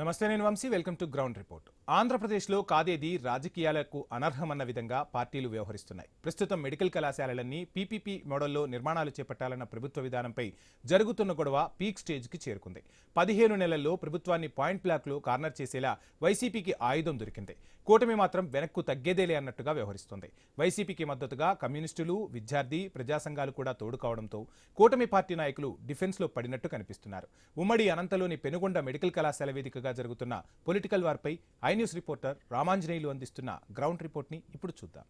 నమస్తే, నేను Vamsi. Welcome to ground report. ఆంధ్రప్రదేశ్లో కాదేది రాజకీయాలకు అనర్హమన్న విధంగా పార్టీలు వ్యవహరిస్తున్నాయి. ప్రస్తుతం మెడికల్ కళాశాలలన్నీ పీపీపీ మోడల్లో నిర్మాణాలు చేపట్టాలన్న ప్రభుత్వ విధానంపై జరుగుతున్న గొడవ పీక్ స్టేజ్కి చేరుకుంది. 15 నెలల్లో ప్రభుత్వాన్ని పాయింట్ బ్లాక్లో కార్నర్ చేసేలా వైసీపీకి ఆయుధం దొరికింది. కూటమి మాత్రం వెనక్కు తగ్గేదేలే అన్నట్టుగా వ్యవహరిస్తోంది. వైసీపీకి మద్దతుగా కమ్యూనిస్టులు, విద్యార్థి, ప్రజా సంఘాలు కూడా తోడుకావడంతో కూటమి పార్టీ నాయకులు డిఫెన్స్లో పడినట్టు కనిపిస్తున్నారు. ఉమ్మడి అనంతలోని పెనుగొండ మెడికల్ కళాశాల వేదికగా జరుగుతున్న పొలిటికల్ వార్పై ఐ న్యూస్ రిపోర్టర్ రామాంజనేయులు అందిస్తున్న గ్రౌండ్ రిపోర్ట్ ని ఇప్పుడు చూద్దాం.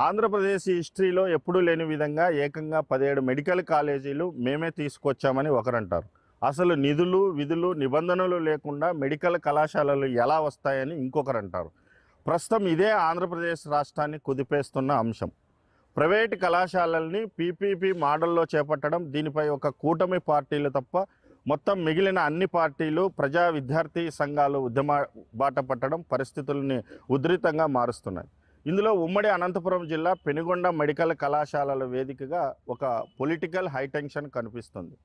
ఆంధ్రప్రదేశ్ హిస్టరీలో ఎప్పుడూ లేని విధంగా ఏకంగా 17 మెడికల్ కాలేజీలు మేమే తీసుకొచ్చామని ఒకరంటారు. అసలు నిధులు, విధులు, నిబంధనలు లేకుండా మెడికల్ కళాశాలలు ఎలా వస్తాయని ఇంకొకరంటారు. ప్రస్తుతం ఇదే ఆంధ్రప్రదేశ్ రాష్ట్రాన్ని కుదిపేస్తున్న అంశం. ప్రైవేటు కళాశాలల్ని పీపీపీ మోడల్లో చేపట్టడం, దీనిపై ఒక కూటమి పార్టీలు తప్ప మొత్తం మిగిలిన అన్ని పార్టీలు, ప్రజా విద్యార్థి సంఘాలు ఉద్యమ బాట పట్టడం పరిస్థితుల్ని ఉధృతంగా మారుస్తున్నాయి. ఇందులో ఉమ్మడి అనంతపురం జిల్లా పెనుగొండ మెడికల్ కళాశాలల వేదికగా ఒక పొలిటికల్ హైటెన్షన్ కనిపిస్తుంది.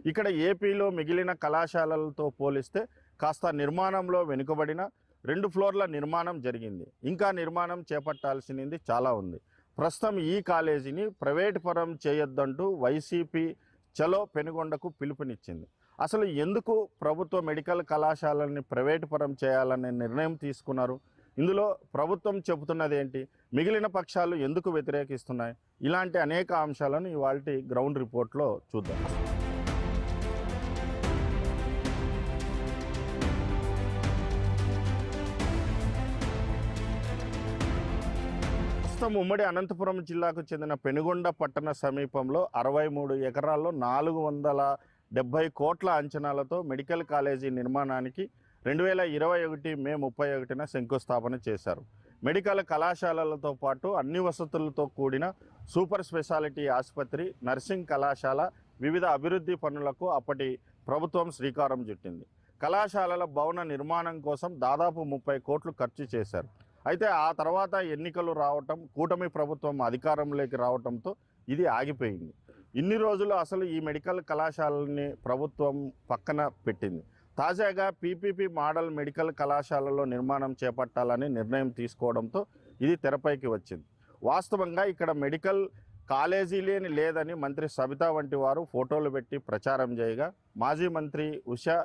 ఇక్కడ ఏపీలో మిగిలిన కళాశాలలతో పోలిస్తే కాస్త నిర్మాణంలో వెనుకబడిన 2 ఫ్లోర్ల నిర్మాణం జరిగింది. ఇంకా నిర్మాణం చేపట్టాల్సింది చాలా ఉంది. ప్రస్తుతం ఈ కాలేజీని ప్రైవేట్ పరం చేయొద్దంటూ వైసీపీ చలో పెనుగొండకు పిలుపునిచ్చింది. అసలు ఎందుకు ప్రభుత్వ మెడికల్ కళాశాలల్ని ప్రైవేట్ పరం చేయాలనే నిర్ణయం తీసుకున్నారు? ఇందులో ప్రభుత్వం చెబుతున్నది ఏంటి? మిగిలిన పక్షాలు ఎందుకు వ్యతిరేకిస్తున్నాయి? ఇలాంటి అనేక అంశాలను ఇవాల్టి గ్రౌండ్ రిపోర్ట్లో చూద్దాం. ప్రస్తుతం ఉమ్మడి అనంతపురం జిల్లాకు చెందిన పెనుగొండ పట్టణ సమీపంలో 63 ఎకరాల్లో 470 కోట్ల అంచనాలతో మెడికల్ కాలేజీ నిర్మాణానికి 2021 మే 31న శంకుస్థాపన చేశారు. మెడికల్ కళాశాలలతో పాటు అన్ని వసతులతో కూడిన సూపర్ స్పెషాలిటీ ఆసుపత్రి, నర్సింగ్ కళాశాల, వివిధ అభివృద్ధి పనులకు అప్పటి ప్రభుత్వం శ్రీకారం చుట్టింది. కళాశాలల భవన నిర్మాణం కోసం దాదాపు 30 కోట్లు ఖర్చు చేశారు. అయితే ఆ తర్వాత ఎన్నికలు రావటం, కూటమి ప్రభుత్వం అధికారంలోకి రావటంతో ఇది ఆగిపోయింది. ఇన్ని రోజులు అసలు ఈ మెడికల్ కళాశాలని ప్రభుత్వం పక్కన పెట్టింది. తాజాగా పీపీపీ మోడల్ మెడికల్ కళాశాలలో నిర్మాణం చేపట్టాలని నిర్ణయం తీసుకోవడంతో ఇది తెరపైకి వచ్చింది. వాస్తవంగా ఇక్కడ మెడికల్ కాలేజీలే లేదని మంత్రి సబితా వంటి వారు ఫోటోలు పెట్టి ప్రచారం చేయగా, మాజీ మంత్రి ఉషా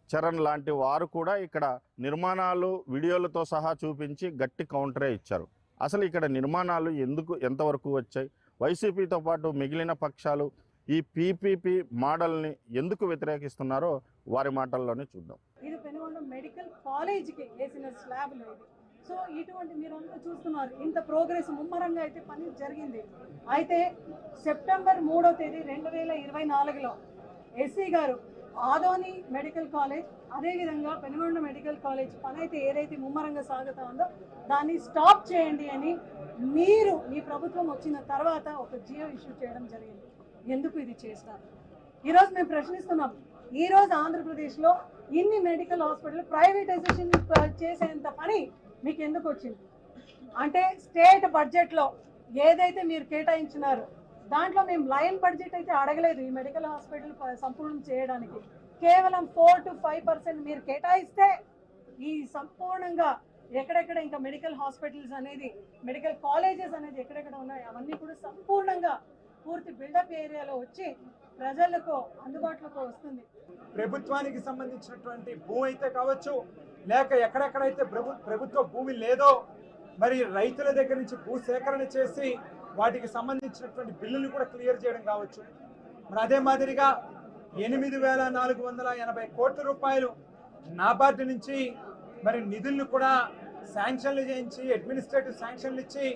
చరణ్ లాంటి వారు కూడా ఇక్కడ నిర్మాణాలు వీడియోలతో సహా చూపించి గట్టి కౌంటరే ఇచ్చారు. అసలు ఇక్కడ నిర్మాణాలు ఎంతవరకు వచ్చాయి? వైసీపీతో పాటు మిగిలిన పక్షాలు ఈ పీపీపీ మోడల్ని ఎందుకు వ్యతిరేకిస్తున్నారో వారి మాటల్లోనే చూద్దాం. ఇది పెనుగొండ మెడికల్ కాలేజీకి వేసిన స్లాబ్ ఇది. సో ఇటువంటి మీరు అంతా చూస్తున్నారు, ఇంత ప్రోగ్రెస్ ముమ్మరంగా అయితే పని జరిగింది. అయితే సెప్టెంబర్ 3వ తేదీ 2024లో ఎస్సీ గారు ఆదోని మెడికల్ కాలేజ్, అదేవిధంగా పెనుగొండ మెడికల్ కాలేజ్ పని అయితే ఏదైతే ముమ్మరంగా సాగుతా ఉందో దాన్ని స్టాప్ చేయండి అని మీరు మీ ప్రభుత్వం వచ్చిన తర్వాత ఒక జియో ఇష్యూ చేయడం జరిగింది. ఎందుకు ఇది చేస్తారు? ఈరోజు మేము ప్రశ్నిస్తున్నాం. ఈరోజు ఆంధ్రప్రదేశ్లో ఇన్ని మెడికల్ హాస్పిటల్ ప్రైవేటైజేషన్ చేసేంత పని మీకు ఎందుకు వచ్చింది? అంటే స్టేట్ బడ్జెట్లో ఏదైతే మీరు కేటాయించినారో దాంట్లో మేము లైన్ బడ్జెట్ అయితే అడగలేదు. ఈ మెడికల్ హాస్పిటల్ సంపూర్ణం చేయడానికి కేవలం 4 to 5% మీరు కేటాయిస్తే ఈ సంపూర్ణంగా ఎక్కడెక్కడ ఇంకా మెడికల్ హాస్పిటల్స్ అనేది, మెడికల్ కాలేజెస్ అనేది ఎక్కడెక్కడ ఉన్నాయి అవన్నీ కూడా సంపూర్ణంగా పూర్తి బిల్డప్ ఏరియాలో వచ్చి ప్రజలకు అందుబాటులోకి వస్తుంది. ప్రభుత్వానికి సంబంధించినటువంటి భూమి అయితే కావచ్చు, లేక ఎక్కడెక్కడైతే ప్రభుత్వ భూమి లేదో మరి రైతుల దగ్గర నుంచి భూ సేకరణ చేసి వాటికి సంబంధించినటువంటి బిల్లులు కూడా క్లియర్ చేయడం కావచ్చు. మరి అదే మాదిరిగా 8,480 కోట్ల రూపాయలు నాబార్డు నుంచి మరి నిధులను కూడా శాంక్షన్లు చేయించి, అడ్మినిస్ట్రేటివ్ శాంక్షన్లు ఇచ్చి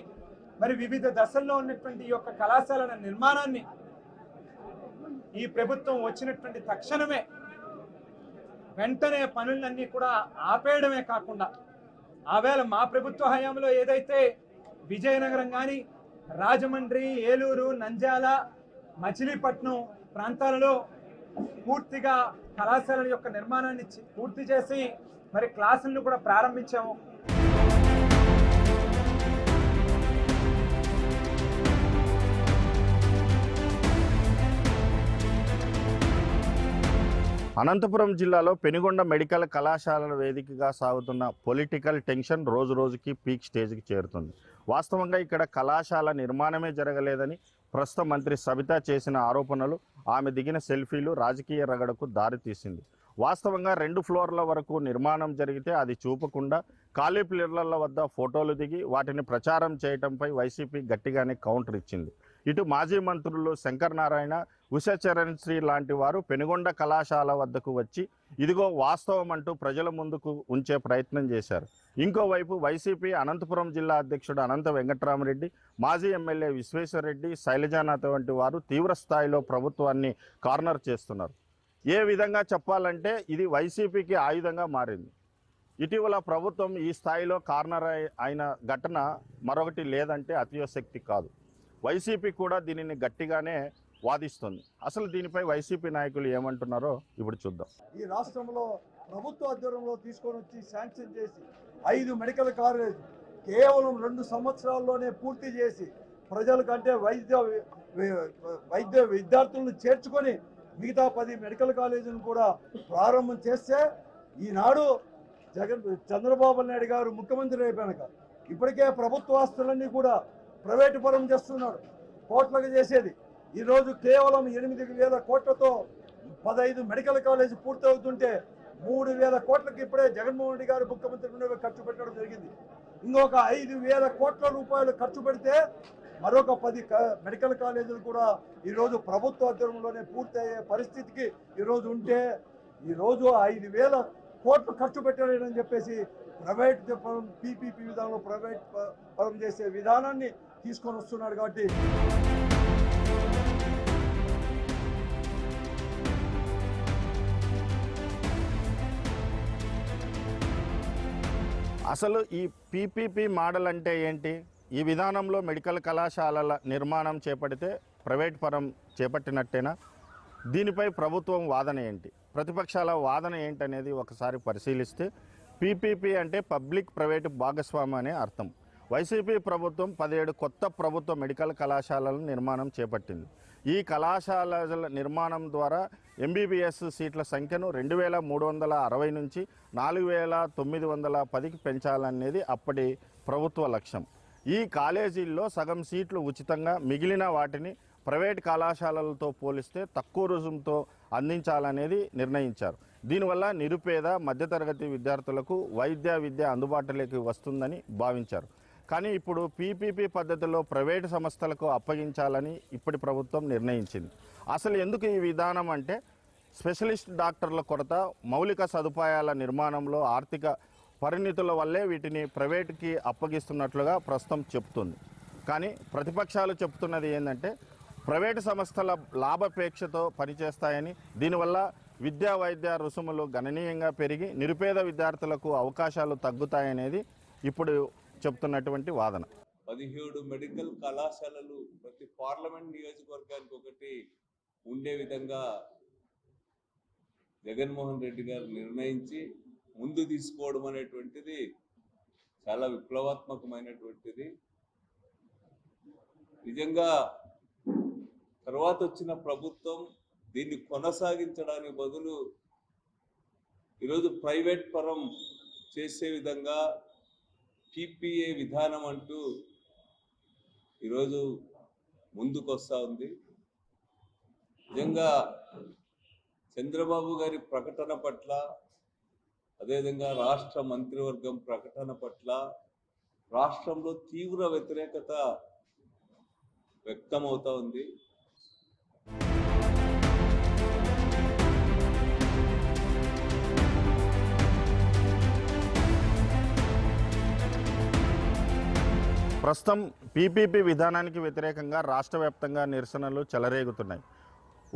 మరి వివిధ దశల్లో ఉన్నటువంటి ఈ యొక్క కళాశాలల నిర్మాణాన్ని ఈ ప్రభుత్వం వచ్చినటువంటి తక్షణమే వెంటనే పనులన్నీ కూడా ఆపేయడమే కాకుండా, ఆవేళ మా ప్రభుత్వ హయాంలో ఏదైతే విజయనగరం కానీ, రాజమండ్రి, ఏలూరు, నంద్యాల, మచిలీపట్నం ప్రాంతాలలో పూర్తిగా కళాశాలల యొక్క నిర్మాణాన్ని పూర్తి చేసి మరి క్లాసులను కూడా ప్రారంభించాము. అనంతపురం జిల్లాలో పెనుగొండ మెడికల్ కళాశాలల వేదికగా సాగుతున్న పొలిటికల్ టెన్షన్ రోజు రోజుకి పీక్ స్టేజ్కి చేరుతుంది. వాస్తవంగా ఇక్కడ కళాశాల నిర్మాణమే జరగలేదని ప్రస్తుత మంత్రి సబితా చేసిన ఆరోపణలు, ఆమె దిగిన సెల్ఫీలు రాజకీయ రగడకు దారితీసింది. వాస్తవంగా 2 ఫ్లోర్ల వరకు నిర్మాణం జరిగితే అది చూపకుండా ఖాళీ ప్లేట్ల వద్ద ఫోటోలు దిగి వాటిని ప్రచారం చేయడంపై వైసీపీ గట్టిగానే కౌంటర్ ఇచ్చింది. ఇటు మాజీ మంత్రులు శంకర్ నారాయణ, ఉషా చరణ్ శ్రీ లాంటి వారు పెనుగొండ కళాశాల వద్దకు వచ్చి ఇదిగో వాస్తవం అంటూ ప్రజల ముందుకు ఉంచే ప్రయత్నం చేశారు. ఇంకోవైపు వైసీపీ అనంతపురం జిల్లా అధ్యక్షుడు అనంత వెంకటరామరెడ్డి, మాజీ ఎమ్మెల్యే విశ్వేశ్వరరెడ్డి, శైలజానాథ్ వంటి వారు తీవ్ర స్థాయిలో ప్రభుత్వాన్ని కార్నర్ చేస్తున్నారు. ఏ విధంగా చెప్పాలంటే ఇది వైసీపీకి ఆయుధంగా మారింది. ఇటీవల ప్రభుత్వం ఈ స్థాయిలో కార్నర్ అయిన ఘటన మరొకటి లేదంటే అతిశక్తి కాదు. వైసీపీ కూడా దీనిని గట్టిగానే వాదిస్తుంది. అసలు దీనిపై వైసీపీ నాయకులు ఏమంటున్నారో ఇప్పుడు చూద్దాం. ఈ రాష్ట్రంలో ప్రభుత్వ ఆధ్వర్యంలో తీసుకొని వచ్చి శాంక్షన్ చేసి 5 మెడికల్ కాలేజ్ కేవలం 2 సంవత్సరాల్లోనే పూర్తి చేసి ప్రజలకంటే వైద్య విద్యార్థులను చేర్చుకొని మిగతా 10 మెడికల్ కాలేజీలను కూడా ప్రారంభం చేస్తే ఈనాడు చంద్రబాబు నాయుడు గారు ముఖ్యమంత్రి అయిపోయాక ఇప్పటికే ప్రభుత్వ ఆస్తులన్నీ కూడా ప్రైవేటు పరం చేస్తున్నాడు. కోట్లకు చేసేది ఈరోజు కేవలం 8,000 కోట్లతో 15 మెడికల్ కాలేజీ పూర్తవుతుంటే 3,000 కోట్లకి ఇప్పుడే జగన్మోహన్ రెడ్డి గారు ముఖ్యమంత్రి ఖర్చు పెట్టడం జరిగింది. ఇంకొక 5,000 కోట్ల రూపాయలు ఖర్చు పెడితే మరొక 10 మెడికల్ కాలేజీలు కూడా ఈరోజు ప్రభుత్వ ఆధ్వర్యంలోనే పూర్తయ్యే పరిస్థితికి ఈరోజు ఉంటే ఈరోజు 5,000 కోట్లు ఖర్చు పెట్టారని చెప్పేసి ప్రైవేట్ పరం పీపీపీ విధానంలో ప్రైవేట్ పరం చేసే విధానాన్ని తీసుకొని వస్తున్నాడు. కాబట్టి అసలు ఈ పీపీపీ మోడల్ అంటే ఏంటి? ఈ విధానంలో మెడికల్ కళాశాలల నిర్మాణం చేపడితే ప్రైవేట్ పరం చేపట్టినట్టేనా? దీనిపై ప్రభుత్వం వాదన ఏంటి, ప్రతిపక్షాల వాదన ఏంటనేది ఒకసారి పరిశీలిస్తే పీపీపీ అంటే పబ్లిక్ ప్రైవేటు భాగస్వామ్యం అనే అర్థం. వైసీపీ ప్రభుత్వం 17 కొత్త ప్రభుత్వ మెడికల్ కళాశాలల నిర్మాణం చేపట్టింది. ఈ కళాశాలల నిర్మాణం ద్వారా ఎంబీబీఎస్ సీట్ల సంఖ్యను 2,360 నుంచి 4,910కి పెంచాలనేది అప్పటి ప్రభుత్వ లక్ష్యం. ఈ కాలేజీల్లో సగం సీట్లు ఉచితంగా, మిగిలిన వాటిని ప్రైవేట్ కళాశాలలతో పోలిస్తే తక్కువ రుసుముతో అందించాలనేది నిర్ణయించారు. దీనివల్ల నిరుపేద మధ్యతరగతి విద్యార్థులకు విద్య అందుబాటులోకి వస్తుందని భావించారు. కానీ ఇప్పుడు పీపీపీ పద్ధతిలో ప్రైవేటు సంస్థలకు అప్పగించాలని ఇప్పటి ప్రభుత్వం నిర్ణయించింది. అసలు ఎందుకు ఈ విధానం అంటే స్పెషలిస్ట్ డాక్టర్ల కొరత, మౌలిక సదుపాయాల నిర్మాణంలో ఆర్థిక పరిమితుల వల్లే వీటిని ప్రైవేటుకి అప్పగిస్తున్నట్లుగా ప్రస్తుతం చెప్తుంది. కానీ ప్రతిపక్షాలు చెప్తున్నది ఏంటంటే ప్రైవేటు సంస్థల లాభాపేక్షతో పనిచేస్తాయని, దీనివల్ల వైద్య రుసుములు గణనీయంగా పెరిగి నిరుపేద విద్యార్థులకు అవకాశాలు తగ్గుతాయనేది ఇప్పుడు చెప్తున్నటువంటి వాదన. 17 మెడికల్ కళాశాలలు ప్రతి పార్లమెంట్ నియోజకవర్గానికి ఒకటి ఉండే విధంగా జగన్మోహన్ రెడ్డి గారు నిర్ణయించి ముందు తీసుకోవడం అనేటువంటిది చాలా విప్లవాత్మకమైనటువంటిది. నిజంగా తర్వాత వచ్చిన ప్రభుత్వం దీన్ని కొనసాగించడానికి బదులు ఈరోజు ప్రైవేట్ పరం చేసే విధంగా పీపీఏ విధానం అంటూ ఈరోజు ముందుకు వస్తూ ఉంది. నిజంగా చంద్రబాబు గారి ప్రకటన పట్ల, అదేవిధంగా రాష్ట్ర మంత్రివర్గం ప్రకటన పట్ల రాష్ట్రంలో తీవ్ర వ్యతిరేకత వ్యక్తమవుతా ఉంది. ప్రస్తుతం పీపీపీ విధానానికి వ్యతిరేకంగా రాష్ట్ర వ్యాప్తంగా నిరసనలు చెలరేగుతున్నాయి.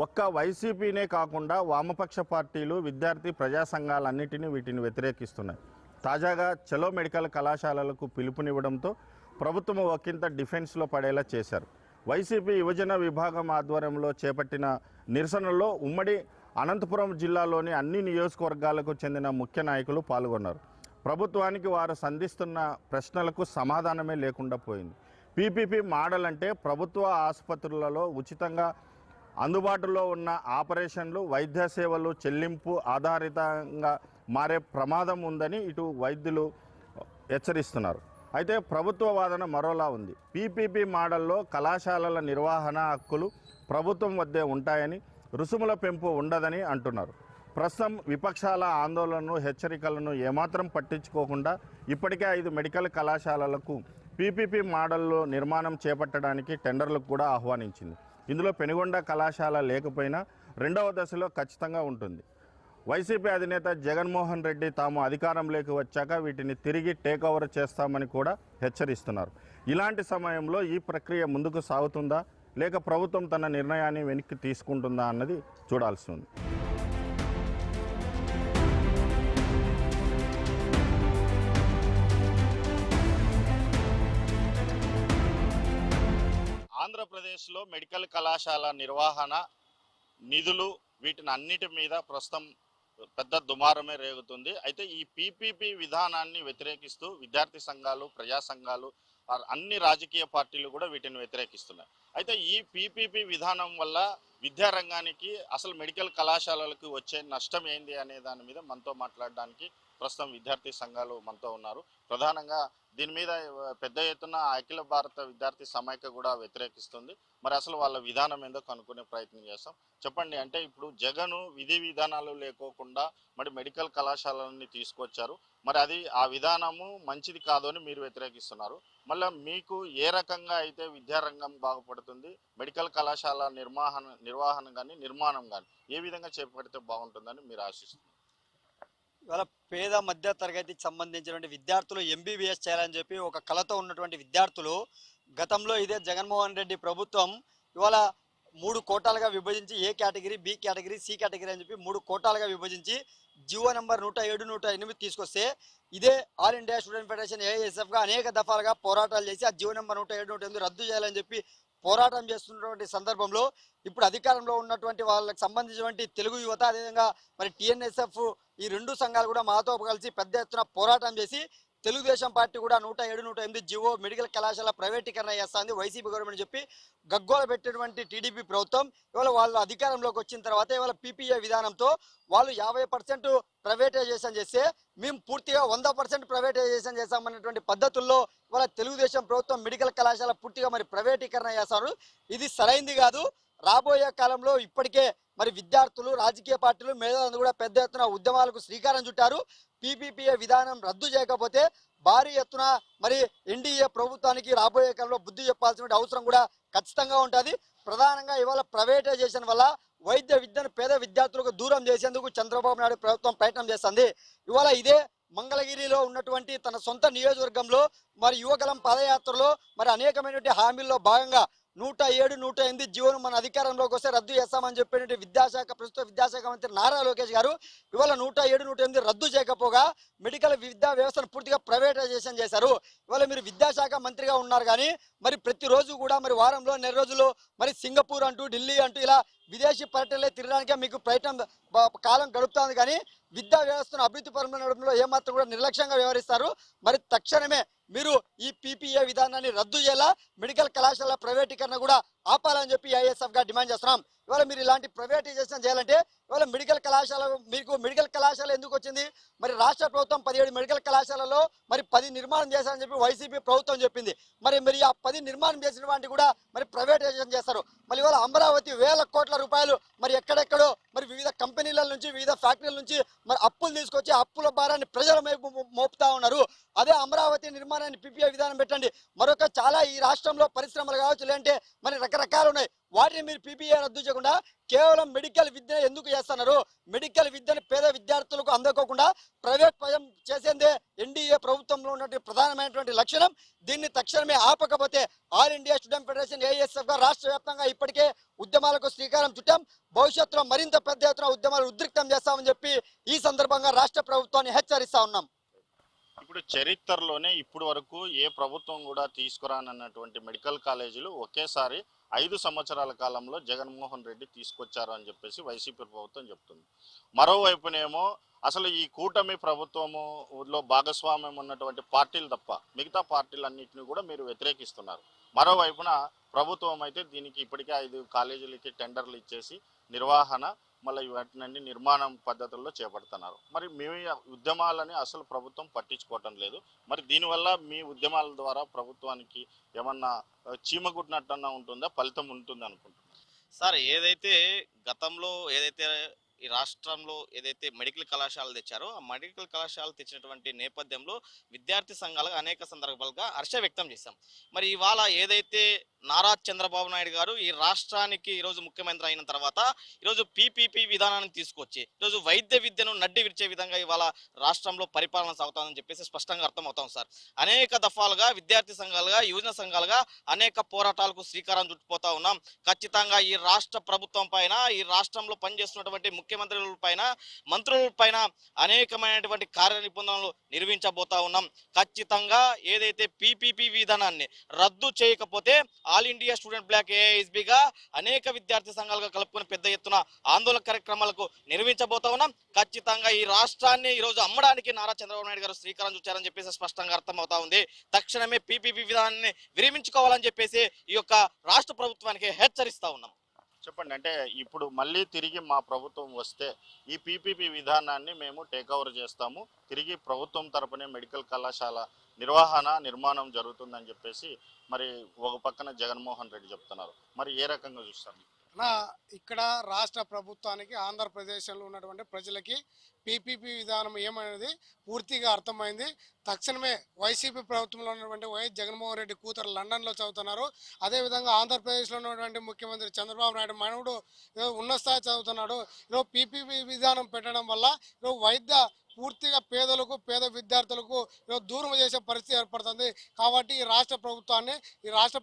ఒక్క వైసీపీనే కాకుండా వామపక్ష పార్టీలు, విద్యార్థి ప్రజా సంఘాలన్నిటినీ వీటిని వ్యతిరేకిస్తున్నాయి. తాజాగా చలో మెడికల్ కళాశాలలకు పిలుపునివ్వడంతో ప్రభుత్వం ఒకంత డిఫెన్స్లో పడేలా చేశారు. వైసీపీ యువజన విభాగం ఆధ్వర్యంలో చేపట్టిన నిరసనల్లో ఉమ్మడి అనంతపురం జిల్లాలోని అన్ని నియోజకవర్గాలకు చెందిన ముఖ్య నాయకులు పాల్గొన్నారు. ప్రభుత్వానికి వారు సంధిస్తున్న ప్రశ్నలకు సమాధానమే లేకుండా పోయింది. పీపీపీ మోడల్ అంటే ప్రభుత్వ ఆసుపత్రులలో ఉచితంగా అందుబాటులో ఉన్న ఆపరేషన్లు, వైద్య సేవలు చెల్లింపు ఆధారితంగా మారే ప్రమాదం ఉందని ఇటు వైద్యులు హెచ్చరిస్తున్నారు. అయితే ప్రభుత్వ వాదన మరోలా ఉంది. పీపీపీ మోడల్లో కళాశాలల నిర్వహణ హక్కులు ప్రభుత్వం వద్దే ఉంటాయని, రుసుముల పెంపు ఉండదని అంటున్నారు. ప్రస్తుతం విపక్షాల ఆందోళనను, హెచ్చరికలను ఏమాత్రం పట్టించుకోకుండా ఇప్పటికే 5 మెడికల్ కళాశాలలకు పీపీపీ మోడల్లో నిర్మాణం చేపట్టడానికి టెండర్లకు కూడా ఆహ్వానించింది. ఇందులో పెనుగొండ కళాశాల లేకపోయినా 2వ దశలో ఖచ్చితంగా ఉంటుంది. వైసీపీ అధినేత జగన్మోహన్ రెడ్డి తాము అధికారంలోకి వచ్చాక వీటిని తిరిగి టేక్ ఓవర్ చేస్తామని కూడా హెచ్చరిస్తున్నారు. ఇలాంటి సమయంలో ఈ ప్రక్రియ ముందుకు సాగుతుందా లేక ప్రభుత్వం తన నిర్ణయాన్ని వెనక్కి తీసుకుంటుందా అన్నది చూడాల్సి ఉంది. ఆంధ్రప్రదేశ్లో మెడికల్ కళాశాల నిర్వహణ, నిధులు వీటిని అన్నిటి మీద ప్రస్తుతం పెద్ద దుమారమే రేగుతుంది. అయితే ఈ పీపీపీ విధానాన్ని వ్యతిరేకిస్తూ విద్యార్థి సంఘాలు, ప్రజా సంఘాలు, అన్ని రాజకీయ పార్టీలు కూడా వీటిని వ్యతిరేకిస్తున్నాయి. అయితే ఈ పీపీపీ విధానం వల్ల విద్యారంగానికి, అసలు మెడికల్ కళాశాలలకు వచ్చే నష్టం ఏంది అనే దాని మీద మనతో మాట్లాడడానికి ప్రస్తుతం విద్యార్థి సంఘాలు మనతో ఉన్నారు. ప్రధానంగా దీని మీద పెద్ద ఎత్తున అఖిల భారత విద్యార్థి సమైక్య కూడా వ్యతిరేకిస్తుంది. మరి అసలు వాళ్ళ విధానం ఏందో కనుక్కునే ప్రయత్నం చేస్తాం. చెప్పండి, అంటే ఇప్పుడు జగన్ విధి విధానాలు లేకోకుండా మరి మెడికల్ కళాశాలని తీసుకొచ్చారు. మరి అది ఆ విధానము మంచిది కాదు అని మీరు వ్యతిరేకిస్తున్నారు. మళ్ళీ మీకు ఏ రకంగా అయితే విద్యారంగం బాగుపడుతుంది, మెడికల్ కళాశాల నిర్వహణ కానీ నిర్మాణం కానీ ఏ విధంగా చేపడితే బాగుంటుందని మీరు ఆశిస్తున్నారు? ఇవాళ పేద మధ్య తరగతికి సంబంధించినటువంటి విద్యార్థులు ఎంబీబీఎస్ చేయాలని చెప్పి ఒక కళతో ఉన్నటువంటి విద్యార్థులు గతంలో ఇదే జగన్మోహన్ రెడ్డి ప్రభుత్వం ఇవాళ 3 కోటాలుగా విభజించి A category, B category, C category అని చెప్పి 3 కోటాలుగా విభజించి జివో నెంబర్ 107, 108 తీసుకొస్తే ఇదే ఆల్ ఇండియా స్టూడెంట్ ఫెడరేషన్ ఏఐఎస్ఎఫ్గా అనేక దఫాలుగా పోరాటాలు చేసి ఆ జివో నెంబర్ 107, 108 రద్దు చేయాలని చెప్పి పోరాటం చేస్తున్నటువంటి సందర్భంలో ఇప్పుడు అధికారంలో ఉన్నటువంటి వాళ్ళకి సంబంధించినటువంటి తెలుగు యువత, అదేవిధంగా మరి టీఎన్ఎస్ఎఫ్ ఈ 2 సంఘాలు కూడా మాతో కలిసి పెద్ద ఎత్తున పోరాటం చేసి తెలుగుదేశం పార్టీ కూడా 107, 108 జివో మెడికల్ కళాశాల ప్రైవేటీకరణ చేస్తుంది వైసీపీ గవర్నమెంట్ చెప్పి గగ్గోల పెట్టినటువంటి టీడీపీ ప్రభుత్వం ఇవాళ వాళ్ళు అధికారంలోకి వచ్చిన తర్వాత ఇవాళ పీపీఏ విధానంతో వాళ్ళు 50% ప్రైవేటైజేషన్ చేస్తే మేము పూర్తిగా 100% ప్రైవేటైజేషన్ చేస్తామన్నటువంటి పద్ధతుల్లో ఇవాళ తెలుగుదేశం ప్రభుత్వం మెడికల్ కళాశాల పూర్తిగా మరి ప్రైవేటీకరణ చేస్తారు. ఇది సరైంది కాదు. రాబోయే కాలంలో ఇప్పటికే మరి విద్యార్థులు, రాజకీయ పార్టీలు, మేధావులు కూడా పెద్ద ఎత్తున ఉద్యమాలకు శ్రీకారం చుట్టారు. పీపీపీఏ విధానం రద్దు చేయకపోతే భారీ ఎత్తున మరి ఎన్డీఏ ప్రభుత్వానికి రాబోయే కాలంలో బుద్ధి చెప్పాల్సిన అవసరం కూడా ఖచ్చితంగా ఉంటుంది. ప్రధానంగా ఇవాళ ప్రైవేటైజేషన్ వల్ల వైద్య విద్యను పేద విద్యార్థులకు దూరం చేసేందుకు చంద్రబాబు నాయుడు ప్రభుత్వం ప్రయత్నం చేస్తుంది. ఇవాళ ఇదే మంగళగిరిలో ఉన్నటువంటి తన సొంత నియోజకవర్గంలో మరి యువగలం పాదయాత్రలో మరి అనేకమైనటువంటి హామీల్లో భాగంగా 107, 108 జీవోను మన అధికారంలోకి వస్తే రద్దు చేస్తామని చెప్పినటువంటి ప్రస్తుత విద్యాశాఖ మంత్రి నారా లోకేష్ గారు ఇవాళ 107, 108 రద్దు చేయకపోగా మెడికల్ విద్యా వ్యవస్థను పూర్తిగా ప్రైవేటైజేషన్ చేశారు. ఇవాళ మీరు విద్యాశాఖ మంత్రిగా ఉన్నారు కానీ మరి ప్రతిరోజు కూడా మరి వారంలో 4 రోజులు మరి సింగపూర్ అంటూ, ఢిల్లీ అంటూ ఇలా విదేశీ పర్యటనలే తిరగడానికే మీకు ప్రయత్నం కాలం గడుపుతుంది కానీ విద్యా వ్యవస్థను అభివృద్ధి పరమలో ఏమాత్రం కూడా నిర్లక్ష్యంగా వ్యవహరిస్తారు. మరి తక్షణమే మీరు ఈ పీపీఏ విధానాన్ని రద్దు చేయాలా, మెడికల్ కళాశాల ప్రైవేటీకరణ కూడా ఆపాలని చెప్పి ఐఎస్ఎఫ్ గా డిమాండ్ చేస్తున్నాం. ఇవాళ మీరు ఇలాంటి ప్రైవేటైజేషన్ చేయాలంటే ఇవాళ మెడికల్ కళాశాల ఎందుకు వచ్చింది? మరి రాష్ట్ర ప్రభుత్వం 17 మెడికల్ కళాశాలలో మరి 10 నిర్మాణం చేశారని చెప్పి వైసీపీ ప్రభుత్వం చెప్పింది. మరి ఆ 10 నిర్మాణం చేసిన వాటిని కూడా మరి ప్రైవేటైజేషన్ చేస్తారు. మరి ఇవాళ అమరావతి వేల కోట్ల రూపాయలు మరి ఎక్కడెక్కడో మరి వివిధ కంపెనీల నుంచి, వివిధ ఫ్యాక్టరీల నుంచి మరి అప్పులు తీసుకొచ్చి అప్పుల భారాన్ని ప్రజల మోపుతా ఉన్నారు. అదే అమరావతి నిర్మాణాన్ని పీపీఏ విధానం పెట్టండి. మరొక చాలా ఈ రాష్ట్రంలో పరిశ్రమలు కావచ్చు, లేదంటే మరి రకరకాలు ఉన్నాయి. వాటిని మీరు పీపీఏ రద్దు చేయకుండా కేవలం మెడికల్ విద్య ఎందుకు చేస్తున్నారు? మెడికల్ విద్యను పేద విద్యార్థులకు అందుకోకుండా ప్రైవేట్ పయం చేసేందే ఎన్డీఏ ప్రభుత్వంలో ఉన్నటువంటి ప్రధానమైనటువంటి లక్షణం. దీన్ని తక్షణమే ఆపకపోతే All India Student Federation AISF గా రాష్ట్ర వ్యాప్తంగా ఇప్పటికే ఉద్యమాలకు శ్రీకారం చుట్టాం. భవిష్యత్తులో మరింత పెద్ద ఎత్తున ఉద్యమాలు ఉద్రిక్తం చేస్తామని చెప్పి ఈ సందర్భంగా రాష్ట్ర ప్రభుత్వాన్ని హెచ్చరిస్తా ఉన్నాం. ఇప్పుడు చరిత్రలోనే ఇప్పుడు వరకు ఏ ప్రభుత్వం కూడా తీసుకురానన్నటువంటి మెడికల్ కాలేజీలు ఒకేసారి 5 సంవత్సరాల కాలంలో జగన్మోహన్ రెడ్డి తీసుకొచ్చారు అని చెప్పేసి వైసీపీ ప్రభుత్వం చెప్తుంది. మరోవైపునేమో అసలు ఈ కూటమి ప్రభుత్వములో భాగస్వామ్యం ఉన్నటువంటి పార్టీలు తప్ప మిగతా పార్టీలన్నింటినీ కూడా మీరు వ్యతిరేకిస్తున్నారు. మరోవైపున ప్రభుత్వం అయితే దీనికి ఇప్పటికే 5 కాలేజీలకి టెండర్లు ఇచ్చేసి నిర్వహణ మళ్ళీ వాటిని నిర్మాణం పద్ధతుల్లో చేపడుతున్నారు. మరి మీ ఉద్యమాలని అసలు ప్రభుత్వం పట్టించుకోవటం లేదు. మరి దీనివల్ల మీ ఉద్యమాల ద్వారా ప్రభుత్వానికి ఏమన్నా చీమగుట్టినట్టన్నా ఉంటుందా, ఫలితం ఉంటుంది అనుకుంటున్నారు? సార్, ఏదైతే గతంలో ఈ రాష్ట్రంలో ఏదైతే మెడికల్ కళాశాలలు తెచ్చారో ఆ మెడికల్ కళాశాలలు తెచ్చినటువంటి నేపథ్యంలో విద్యార్థి సంఘాలుగా అనేక సందర్భాలుగా హర్ష వ్యక్తం చేశాం. మరి ఇవాళ ఏదైతే నారా చంద్రబాబు నాయుడు గారు ఈ రాష్ట్రానికి ఈరోజు ముఖ్యమంత్రి అయిన తర్వాత ఈరోజు పీపీపీ విధానాన్ని తీసుకొచ్చి ఈరోజు వైద్య విద్యను నడ్డి విరిచే విధంగా ఇవాళ రాష్ట్రంలో పరిపాలన సాగుతుందని చెప్పేసి స్పష్టంగా అర్థమవుతాం సార్. అనేక దఫాలుగా విద్యార్థి సంఘాలుగా యువజన సంఘాలుగా అనేక పోరాటాలకు శ్రీకారం చుట్టుపోతా ఉన్నాం. ఖచ్చితంగా ఈ రాష్ట్ర ప్రభుత్వం పైన, ఈ రాష్ట్రంలో పనిచేస్తున్నటువంటి ముఖ్యమంత్రుల పైన, మంత్రుల పైన అనేకమైనటువంటి కార్యనిబంధనలు నిర్వహించబోతా ఉన్నాం. ఖచ్చితంగా ఏదైతే పీపీపీ విధానాన్ని రద్దు చేయకపోతే ఆల్ ఇండియా స్టూడెంట్ బ్లాక్ ఏఐఎస్బిగా అనేక విద్యార్థి సంఘాలుగా కలుపుకొని పెద్ద ఎత్తున ఆందోళన కార్యక్రమాలకు నిర్వహించబోతా ఉన్నాం. ఖచ్చితంగా ఈ రాష్ట్రాన్ని ఈరోజు అమ్మడానికి నారా చంద్రబాబు నాయుడు గారు శ్రీకారం చుట్టారని చెప్పేసి స్పష్టంగా అర్థమవుతా ఉంది. తక్షణమే పీపీపీ విధానాన్ని విరమించుకోవాలని చెప్పేసి ఈ యొక్క రాష్ట్ర ప్రభుత్వానికి హెచ్చరిస్తా ఉన్నాం. చెప్పండి, అంటే ఇప్పుడు మళ్ళీ తిరిగి మా ప్రభుత్వం వస్తే ఈ పీపీపీ విధానాన్ని మేము టేక్ ఓవర్ చేస్తాము, తిరిగి ప్రభుత్వం తరపునే మెడికల్ కళాశాల నిర్మాణం జరుగుతుందని చెప్పేసి మరి ఒక పక్కన జగన్మోహన్ రెడ్డి చెప్తున్నారు. మరి ఏ రకంగా చూస్తారు? ఇక్కడ రాష్ట్ర ప్రభుత్వానికి ఆంధ్రప్రదేశ్లో ఉన్నటువంటి ప్రజలకి పీపీపీ విధానం ఏమనేది పూర్తిగా అర్థమైంది. తక్షణమే వైసీపీ ప్రభుత్వంలో ఉన్నటువంటి వైఎస్ జగన్మోహన్ రెడ్డి కూతురు లండన్లో చదువుతున్నారు. అదేవిధంగా ఆంధ్రప్రదేశ్లో ఉన్నటువంటి ముఖ్యమంత్రి చంద్రబాబు నాయుడు మనవుడు ఉన్నత స్థాయి చదువుతున్నాడు. ఈరోజు పీపీపీ విధానం పెట్టడం వల్ల ఈరోజు వైద్య పూర్తిగా పేదలకు, పేద విద్యార్థులకు దూరం చేసే పరిస్థితి ఏర్పడుతుంది. కాబట్టి ఈ రాష్ట్ర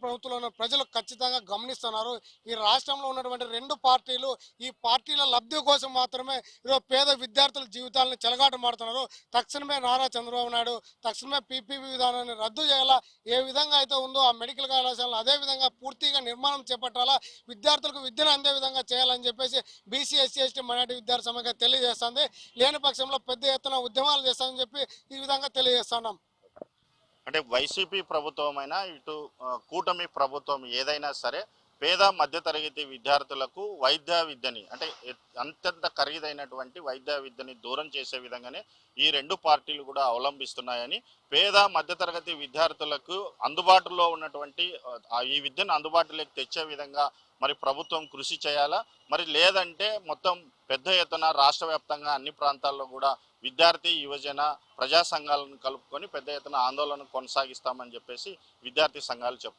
ప్రభుత్వంలో ఉన్న ప్రజలు ఖచ్చితంగా గమనిస్తున్నారు. ఈ రాష్ట్రంలో ఉన్నటువంటి 2 పార్టీలు ఈ పార్టీల లబ్ధి కోసం మాత్రమే ఈరోజు పేద విద్యార్థుల జీవితాలను చెలగాటమాడుతున్నారు. తక్షణమే నారా చంద్రబాబు నాయుడు తక్షణమే పీపీపీ విధానాన్ని రద్దు చేయాలా. ఏ విధంగా అయితే ఉందో ఆ మెడికల్ కళాశాలను అదే విధంగా పూర్తిగా నిర్మాణం చేపట్టాలా, విద్యార్థులకు విద్యను అందే విధంగా చేయాలని చెప్పేసి బీసీ, ఎస్సీ, ఎస్టీ మైనార్టీ విద్యార్థి సమైక్య తెలియజేస్తుంది. లేని పక్షంలో పెద్ద ఉద్యమాలు చేస్తామని చెప్పి ఈ విధంగా తెలియజేస్తున్నాం. అంటే వైసీపీ ప్రభుత్వమైనా ఇటు కూటమి ప్రభుత్వం ఏదైనా సరే పేద మధ్యతరగతి విద్యార్థులకు వైద్య విద్యని అంటే అత్యంత ఖరీదైనటువంటి వైద్య విద్యని దూరం చేసే విధంగానే ఈ 2 పార్టీలు కూడా అవలంబిస్తున్నాయని, పేద మధ్యతరగతి విద్యార్థులకు అందుబాటులో ఉన్నటువంటి ఈ విద్యను అందుబాటులోకి తెచ్చే విధంగా మరి ప్రభుత్వం కృషి చేయాలా. మరి లేదంటే మొత్తం పెద్ద ఎత్తున రాష్ట్ర వ్యాప్తంగా అన్ని ప్రాంతాల్లో కూడా విద్యార్థి, యువజన, ప్రజా సంఘాలను కలుపుకొని పెద్ద ఎత్తున ఆందోళన కొనసాగిస్తామని చెప్పేసి విద్యార్థి సంఘాలు చెప్తున్నారు.